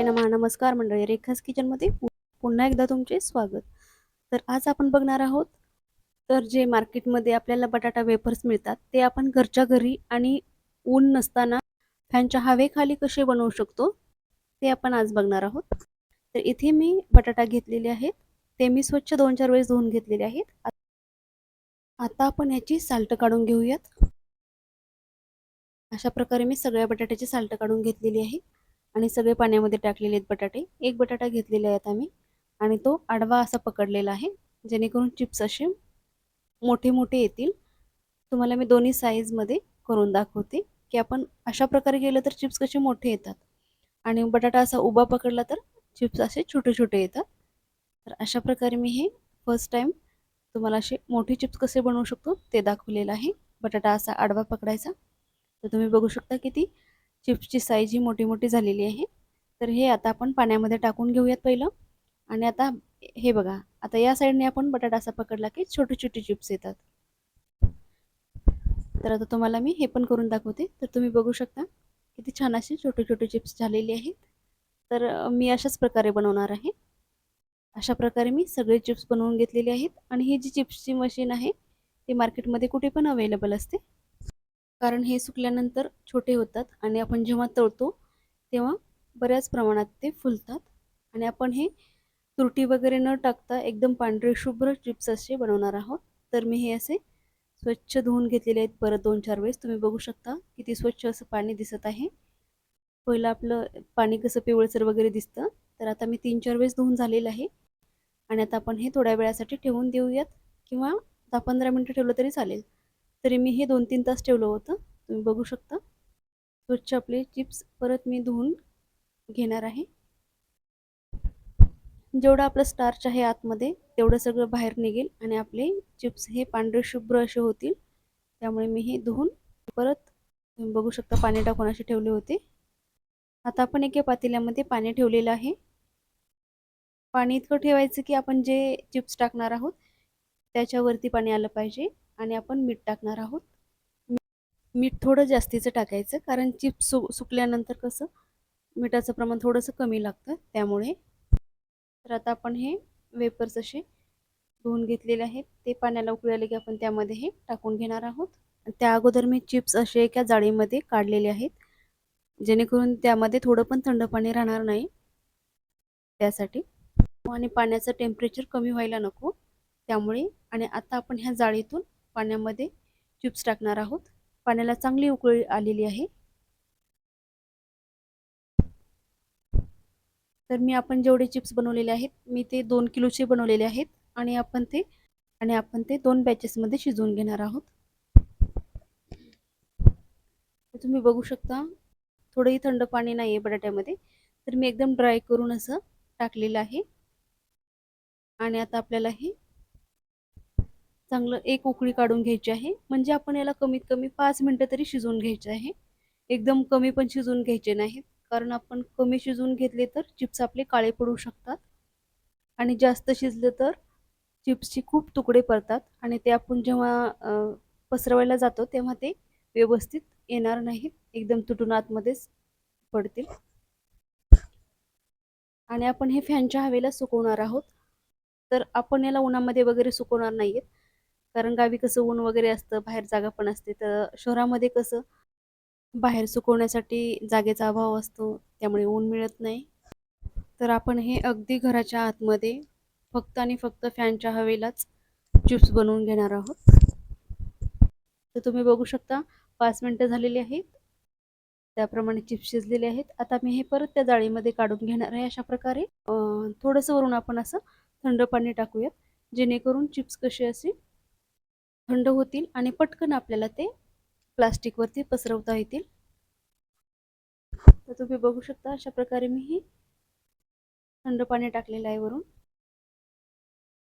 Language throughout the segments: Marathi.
नमः. नमस्कार मंडळी, रेखाज किचनमध्ये पुन्हा एकदा तुमचे स्वागत. तर आज आपण बघणार आहोत तर जे मार्केटमध्ये आपल्याला बटाटा वेफर्स मिळतात ते आपण घरच्या घरी आणि ऊन नसताना फॅनच्या हवेखाली कसे बनवू शकतो ते आपण आज बघणार आहोत. तर इथे मी बटाटा घेतलेले आहेत, ते मी स्वच्छ 2-4 वेळेस धुवून घेतलेले आहेत. आता आपण याची साल्ट काढून घेऊयात. अशा प्रकारे मी सगळ्या बटाट्याची साल्ट काढून घेतलेली आहे आणि सगळे पाण्यामध्ये टाकलेले आहेत बटाटे. एक बटाटा घेतलेले आहेत आम्ही आणि तो आडवा असा पकडलेला आहे, जेणेकरून चिप्स असे मोठे मोठे येतील. तुम्हाला मी दोन्ही साईजमध्ये करून दाखवते की आपण अशा प्रकारे केलं तर चिप्स कसे मोठे येतात आणि बटाटा असा उभा पकडला तर चिप्स असे छोटे छोटे येतात. तर अशा प्रकारे मी हे फर्स्ट टाइम तुम्हाला असे मोठे चिप्स कसे बनवू शकतो ते दाखवलेलं आहे. बटाटा असा आडवा पकडायचा. तर तुम्ही बघू शकता की ती चिप्सची साईज ही मोठी मोठी झालेली आहे. तर हे आता आपण पाण्यामध्ये टाकून घेऊयात पहिलं. आणि आता हे बघा, आता या साईडने आपण बटाटा असा पकडला की छोटे छोटे चिप्स येतात. तर आता तुम्हाला मी हे पण करून दाखवते. तर तुम्ही बघू शकता किती छान असे छोटे छोटे चिप्स झालेले आहेत. तर मी अशाच प्रकारे बनवणार आहे. अशा प्रकारे मी सगळे चिप्स बनवून घेतलेले आहेत आणि ही जी चिप्सची मशीन आहे ती मार्केटमध्ये कुठे पण अवेलेबल असते, कारण हे सुकल्यानंतर छोटे होतात आणि आपण जेव्हा तळतो तेव्हा बऱ्याच प्रमाणात ते फुलतात आणि आपण हे तुरटी वगैरे न टाकता एकदम पांढरे शुभ्र चिप्स असे बनवणार आहोत. तर मी हे असे स्वच्छ धुवून घेतलेले आहेत परत 2-4 वेळेस. तुम्ही बघू शकता किती स्वच्छ असं पाणी दिसत आहे. पहिलं आपलं पाणी कसं पिवळसर वगैरे दिसतं, तर आता मी 3-4 वेळेस धुवून झालेलं आहे. आणि आता आपण हे थोड्या वेळासाठी ठेवून देऊयात किंवा 10-15 मिनिटं ठेवलं तरी चालेल. तरी मी हे 2-3 तास ठेवलं होतं. तुम्ही बघू शकता स्वच्छ आपले चिप्स परत मी धुवून घेणार आहे. जेवढं आपलं स्टार्च आहे आतमध्ये तेवढं सगळं बाहेर निघेल आणि आपले चिप्स हे पांढरे शुभ्र असे होतील. त्यामुळे मी हे धुवून परत तुम्ही बघू शकता पाणी टाकून असे ठेवले होते. आता आपण एका पातेल्यामध्ये पाणी ठेवलेलं आहे. पाणी इतकं ठेवायचं की आपण जे चिप्स टाकणार आहोत त्याच्यावरती पाणी आलं पाहिजे आणि आपण मीठ टाकणार आहोत. मीठ थोडं जास्तीचं टाकायचं, कारण चिप्स सुकल्यानंतर कसं मिठाचं प्रमाण थोडंसं कमी लागतं त्यामुळे. तर आता आपण हे वेपर्स असे धुवून घेतलेले आहेत, ते पाण्याला उकळी आले की आपण त्यामध्ये हे टाकून घेणार आहोत. त्या अगोदर मी चिप्स असे एका जाळीमध्ये काढलेले आहेत, जेणेकरून त्यामध्ये थोडं पण थंड पाणी राहणार नाही त्यासाठी. आणि पाण्याचं टेम्परेचर कमी व्हायला नको त्यामुळे. आणि आता आपण ह्या जाळीतून पाण्यामध्ये चिप्स टाकणार आहोत. पाण्याला चांगली उकळी आलेली आहे. तर मी आपण जेवढे चिप्स बनवलेले आहेत मी ते 2 किलोचे बनवलेले आहेत आणि आपण ते 2 बॅचेसमध्ये शिजवून घेणार आहोत. तर तुम्ही बघू शकता थोडंही थंड पाणी नाही आहे बटाट्यामध्ये, तर मी एकदम ड्राय करून असं टाकलेलं आहे. आणि आता आपल्याला हे चांगलं एक उकळी काढून घ्यायची आहे. म्हणजे आपण याला कमीत कमी 5 मिनिटं तरी शिजवून घ्यायचे आहे. एकदम कमी पण शिजवून घ्यायचे नाहीत, कारण आपण कमी शिजवून घेतले तर चिप्स आपले काळे पडू शकतात आणि जास्त शिजले तर चिप्सचे खूप तुकडे पडतात आणि ते आपण जेव्हा पसरवायला जातो तेव्हा ते व्यवस्थित येणार नाहीत, एकदम तुटून आतमध्येच पडतील. आणि आपण हे फॅनच्या हवेला सुकवणार आहोत. तर आपण याला उन्हामध्ये वगैरे सुकवणार नाहीयेत, कारण गावी कसं ऊन वगैरे असतं, बाहेर जागा पण असते. तर शहरामध्ये कसं बाहेर सुकवण्यासाठी जागेचा अभाव असतो, त्यामुळे ऊन मिळत नाही. तर आपण हे अगदी घराच्या आतमध्ये फक्त आणि फक्त फॅनच्या हवेलाच चिप्स बनवून घेणार आहोत. तर तुम्ही बघू शकता 5 मिनिटं झालेली आहेत, त्याप्रमाणे चिप्स शिजलेले आहेत. आता मी हे परत त्या जाळीमध्ये काढून घेणार आहे. अशा प्रकारे थोडंसं वरून आपण असं थंड पाणी टाकूयात, जेणेकरून चिप्स कसे असे थंड होतील आणि पटकन आपल्याला ते प्लास्टिकवरती पसरवता येतील. तर तुम्ही बघू शकता अशा प्रकारे मी हे थंड पाणी टाकलेलं आहे वरून.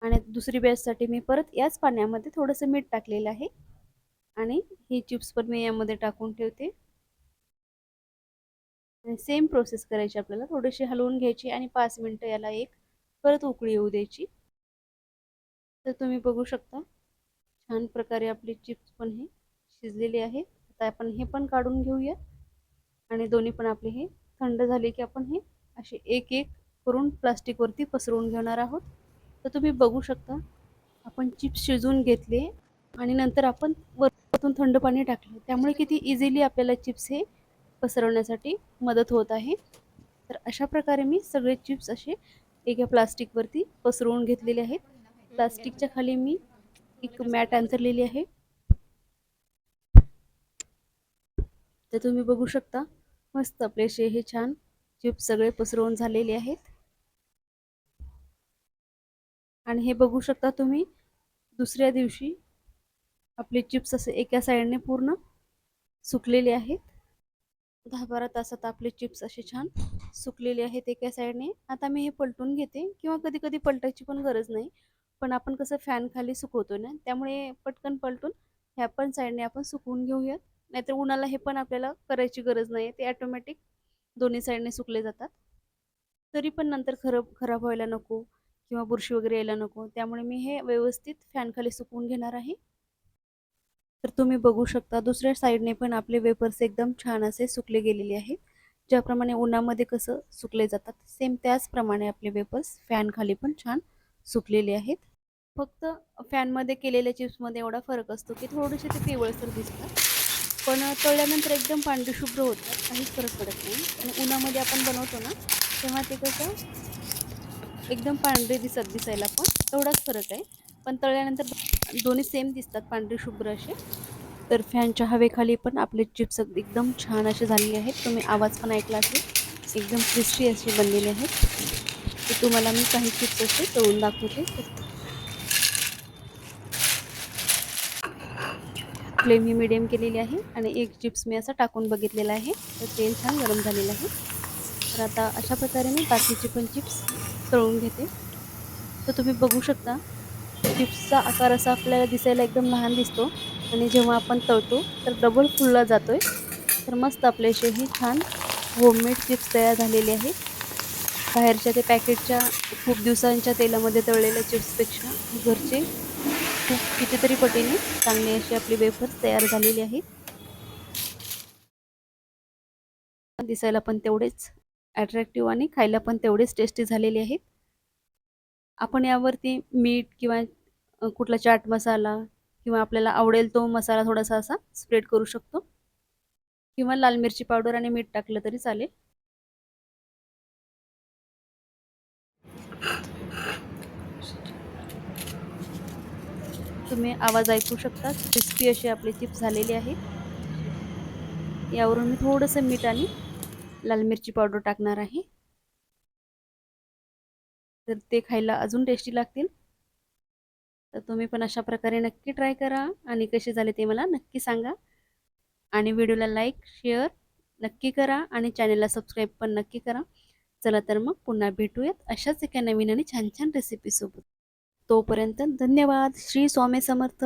आणि दुसरी बॅचसाठी मी परत याच पाण्यामध्ये थोडंसं मीठ टाकलेलं आहे आणि ही चिप्स पण मी यामध्ये टाकून ठेवते. सेम प्रोसेस करायची आपल्याला, थोडीशी हलवून घ्यायची आणि 5 मिनिटं याला एक परत उकळी येऊ द्यायची. तर तुम्ही बघू शकता छान प्रकारे आपली चिप्स पण हे शिजलेली आहे. आता आपण हे पण काढून घेऊया आणि दोन्ही पण आपले हे थंड झाले की आपण हे असे एक एक करून प्लास्टिकवरती पसरवून घेणार आहोत. तर तुम्ही बघू शकता आपण चिप्स शिजवून घेतले आणि नंतर आपण वरतून थंड पाणी टाकलं, त्यामुळे किती इझिली आपल्याला चिप्स हे पसरवण्यासाठी मदत होत आहे. तर अशा प्रकारे मी सगळे चिप्स असे एका प्लास्टिकवरती पसरवून घेतलेले आहेत. प्लास्टिकच्या खाली मी एक मॅट अंथरलेली आहे. तर तुम्ही बघू शकता मस्त आपले असे हे छान चिप्स सगळे पसरवून झालेले आहेत. आणि हे बघू शकता तुम्ही दुसऱ्या दिवशी आपले चिप्स असे एका साईडने पूर्ण सुकलेले आहेत. 10-12 तासात आपले चिप्स असे छान सुकलेले आहेत एका साईडने. आता मी हे पलटून घेते किंवा कधी कधी पलटायची पण गरज नाही, पण आपण कसं फॅन खाली सुकवतो ना, त्यामुळे पटकन पलटून ह्या पण साईडने आपण सुकवून घेऊयात. नाहीतर उन्हाला हे पण आपल्याला करायची गरज नाही, ते ऑटोमॅटिक दोन्ही साईडने सुकले जातात. तरी पण नंतर खराब व्हायला नको किंवा बुरशी वगैरे यायला नको, त्यामुळे मी हे व्यवस्थित फॅन खाली सुकवून घेणार आहे. तर तुम्ही बघू शकता दुसऱ्या साईडने पण आपले वेपर्स एकदम छान असे सुकले गेलेले आहेत. ज्याप्रमाणे उन्हामध्ये कसं सुकले जातात सेम त्याचप्रमाणे आपले वेपर्स फॅन खाली पण छान सुकलेले आहेत. फक्त फॅनमध्ये केलेल्या चिप्समध्ये एवढा फरक असतो की थोडेसे ते पिवळसर दिसतात, पण तळल्यानंतर एकदम पांढरे शुभ्र होतात, काहीच फरक पडत नाही. आणि उन्हामध्ये आपण बनवतो ना, तेव्हा ते कसं एकदम पांढरे दिसायला पण एवढाच फरक आहे. पण तळल्यानंतर दोन्ही सेम दिसतात, पांढरे शुभ्र असे. तर फॅनच्या हवेखाली पण आपले चिप्स एकदम छान असे झालेले आहेत. तुम्ही आवाज पण ऐकला असेल, एकदम क्रिस्पी असे बनलेले आहेत. तर तुम्हाला मी काही चिप्स असे तळून दाखवते. फ्लेम ही मिडियम केलेली आहे आणि एक चिप्स मी असा टाकून बघितलेला आहे, तर तेल छान गरम झालेलं आहे. तर आता अशा प्रकारे मी बाकीचे पण चिप्स तळून घेते. तर तुम्ही बघू शकता चिप्सचा आकार असा आपल्याला दिसायला एकदम लहान दिसतो आणि जेव्हा आपण तळतो तर डबल फुलला जातोय. तर मस्त आपले असेही छान होममेड चिप्स तयार झालेले आहेत. बाहेरच्या ते पॅकेटच्या खूप दिवसांच्या तेलामध्ये तळलेल्या चिप्सपेक्षा घरचे खूप कितीतरी पटीने चांगले असे आपले वेफर्स तयार झालेले आहेत. दिसायला पण तेवढेच अट्रॅक्टिव्ह आणि खायला पण तेवढेच टेस्टी झालेले आहेत. आपण यावरती मीठ किंवा कुठला चाट मसाला किंवा आपल्याला आवडेल तो मसाला थोडासा असा स्प्रेड करू शकतो, किंवा लाल मिरची पावडर आणि मीठ टाकलं तरी चालेल. तुम्ही आवाज ऐकू शकता, क्रिस्पी असे आपले चिप्स झालेले आहेत. यावरून मी थोडंसं मीठ आणि लाल मिरची पावडर टाकणार आहे, तर ते खायला अजून टेस्टी लागतील. तर तुम्ही पण अशा प्रकारे नक्की ट्राय करा आणि कसे झाले ते मला नक्की सांगा. आणि व्हिडिओला लाईक शेअर नक्की करा आणि चॅनलला सबस्क्राईब पण नक्की करा. चला तर मग पुन्हा भेटूयात अशाच एका नवीन आणि छान छान रेसिपी सोबत. तोपर्यंत धन्यवाद. श्री स्वामी समर्थ.